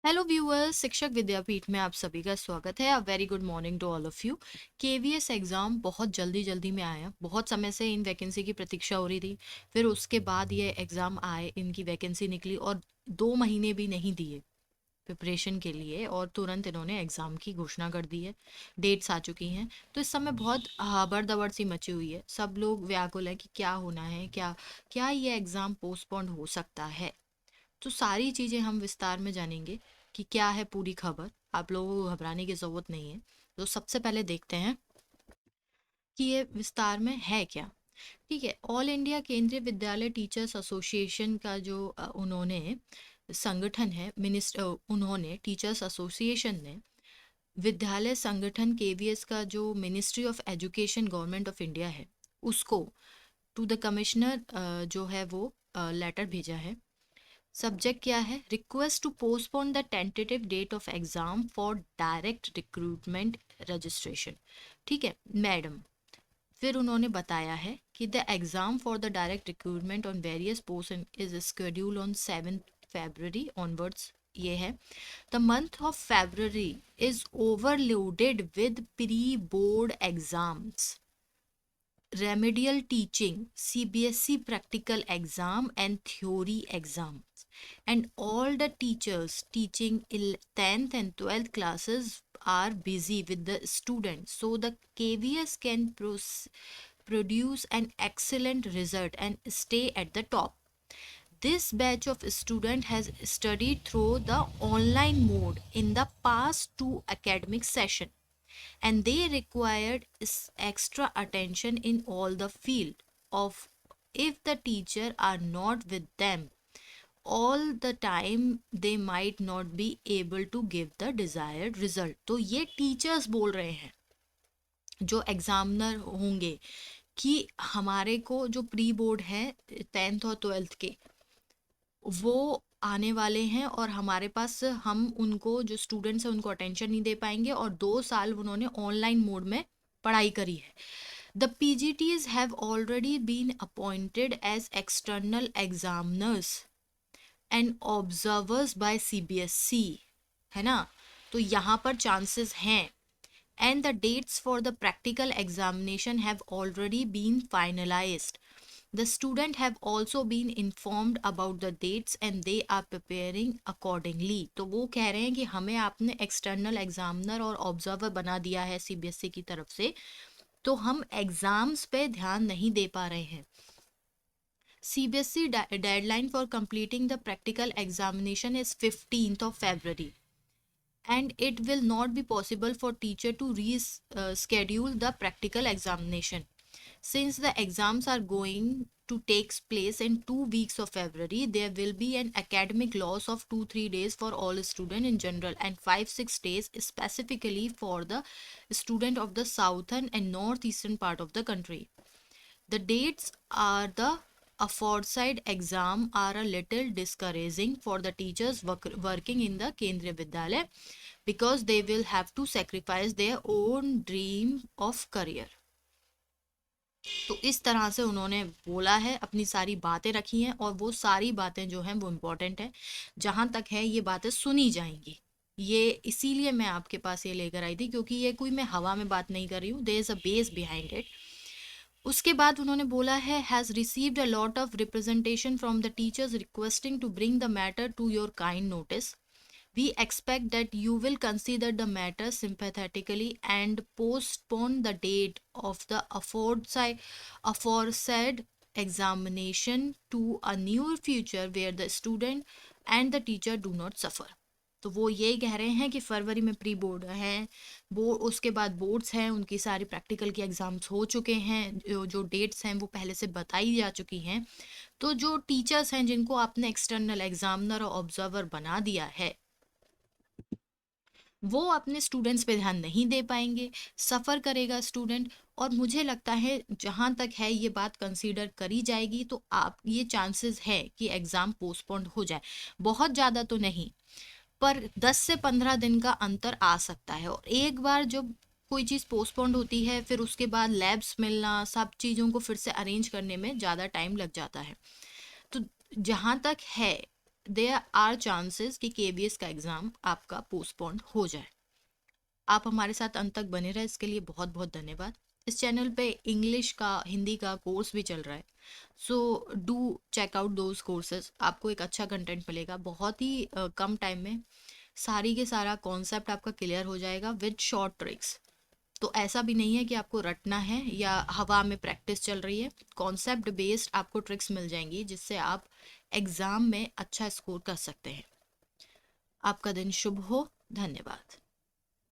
Hello viewers, शिक्षक विद्यापीठ में आप सभी का स्वागत है। A very good morning to all of you. KVS exam बहुत जल्दी जल्दी में आया। बहुत समय से इन वैकेंसी की प्रतीक्षा हो रही थी। फिर उसके बाद ये एग्ज़ाम आए, इनकी वैकेंसी निकली और 2 महीने भी नहीं दिए प्रिपरेशन के लिए और तुरंत इन्होंने एग्ज़ाम की घोषणा कर दी है। डेट्स आ चुकी हैं। तो इस समय बहुत हबड़ दबड़ सी मची हुई है। सब लोग व्याकुल हैं कि क्या होना है, क्या क्या ये एग्ज़ाम पोस्टपोन्ड हो सकता है। तो सारी चीज़ें हम विस्तार में जानेंगे कि क्या है पूरी खबर। आप लोगों को घबराने की ज़रूरत नहीं है। तो सबसे पहले देखते हैं कि ये विस्तार में है क्या। ठीक है, ऑल इंडिया केंद्रीय विद्यालय टीचर्स एसोसिएशन का जो उन्होंने संगठन है, उन्होंने टीचर्स एसोसिएशन ने विद्यालय संगठन केवीएस का जो ministry of education government of India है उसको टू द कमिश्नर जो है वो लेटर भेजा है। सब्जेक्ट क्या है? Request to postpone the tentative date of exam for direct recruitment registration. ठीक है मैडम। फिर उन्होंने बताया है कि the exam for the direct recruitment on various post is schedule on 7 February onwards. ये है the month of February is overloaded with pre board exams, remedial teaching, CBSE practical exam and theory exams, and all the teachers teaching 10th and 12th classes are busy with the students, so the KVS can produce an excellent result and stay at the top. This batch of student has studied through the online mode in the past 2 academic sessions, and they required extra attention in all the field of. If the teacher are not with them all the time, they might not be able to give the desired result. तो ये teachers बोल रहे हैं जो examiner होंगे कि हमारे को जो प्री बोर्ड है 10th और 12th के वो आने वाले हैं और हमारे पास हम उनको जो स्टूडेंट्स हैं उनको अटेंशन नहीं दे पाएंगे, और 2 साल उन्होंने ऑनलाइन मोड में पढ़ाई करी है। The PGTs have already been appointed as external examiners and observers by CBSE, है ना। तो यहाँ पर चांसेस हैं। And the dates for the practical examination have already been finalised. The student have also been informed about the dates and they are preparing accordingly. तो वो कह रहे हैं कि हमें आपने एक्सटर्नल एग्जामिनर और ऑब्जर्वर बना दिया है सीबीएसई की तरफ से, तो हम एग्जाम्स पे ध्यान नहीं दे पा रहे हैं। CBSE deadline for completing the practical examination is 15th of February, and it will not be possible for teacher to reschedule the practical examination. Since the exams are going to take place in 2 weeks of February, there will be an academic loss of 2-3 days for all students in general and 5-6 days specifically for the student of the southern and northeastern part of the country. The dates are the aforesaid exam are a little discouraging for the teachers working in the Kendriya Vidyalaya because they will have to sacrifice their own dream of career. तो इस तरह से उन्होंने बोला है, अपनी सारी बातें रखी हैं और वो सारी बातें जो हैं वो इम्पोर्टेंट है। जहाँ तक है ये बातें सुनी जाएंगी। ये इसीलिए मैं आपके पास ये लेकर आई थी क्योंकि ये कोई मैं हवा में बात नहीं कर रही हूँ, there is a base behind it. उसके बाद उन्होंने बोला है has received a lot of representation from the teachers requesting to bring the matter to your kind notice. We expect that you will consider the matter sympathetically and postpone the date of the aforesaid examination to a newer future where the student and the teacher do not suffer. तो वो ये कह रहे हैं कि फरवरी में pre board हैं, board उसके बाद बोर्ड्स हैं, उनकी सारी प्रैक्टिकल के एग्ज़ाम्स हो चुके हैं, जो डेट्स हैं वो पहले से बताई जा चुकी हैं। तो जो टीचर्स हैं जिनको आपने एक्सटर्नल एग्जामिनर और ऑब्जर्वर बना दिया है वो अपने स्टूडेंट्स पे ध्यान नहीं दे पाएंगे, सफ़र करेगा स्टूडेंट। और मुझे लगता है जहाँ तक है ये बात कंसीडर करी जाएगी तो आप ये चांसेस है कि एग्ज़ाम पोस्टपोन्ड हो जाए। बहुत ज़्यादा तो नहीं, पर 10 से 15 दिन का अंतर आ सकता है। और एक बार जब कोई चीज़ पोस्टपोन्ड होती है फिर उसके बाद लैब्स मिलना, सब चीज़ों को फिर से अरेंज करने में ज़्यादा टाइम लग जाता है। तो जहाँ तक है देयर आर चांसेस कि केवीएस का एग्ज़ाम आपका पोस्टपोन हो जाए। आप हमारे साथ अंत तक बने रहे, इसके लिए बहुत बहुत धन्यवाद। इस चैनल पे इंग्लिश का, हिंदी का कोर्स भी चल रहा है, so do check out those courses. आपको एक अच्छा कंटेंट मिलेगा, बहुत ही कम टाइम में सारी के सारा कॉन्सेप्ट आपका क्लियर हो जाएगा विद शॉर्ट ट्रिक्स। तो ऐसा भी नहीं है कि आपको रटना है या हवा में प्रैक्टिस चल रही है। कॉन्सेप्ट बेस्ड आपको ट्रिक्स मिल जाएंगी जिससे आप एग्ज़ाम में अच्छा स्कोर कर सकते हैं। आपका दिन शुभ हो। धन्यवाद।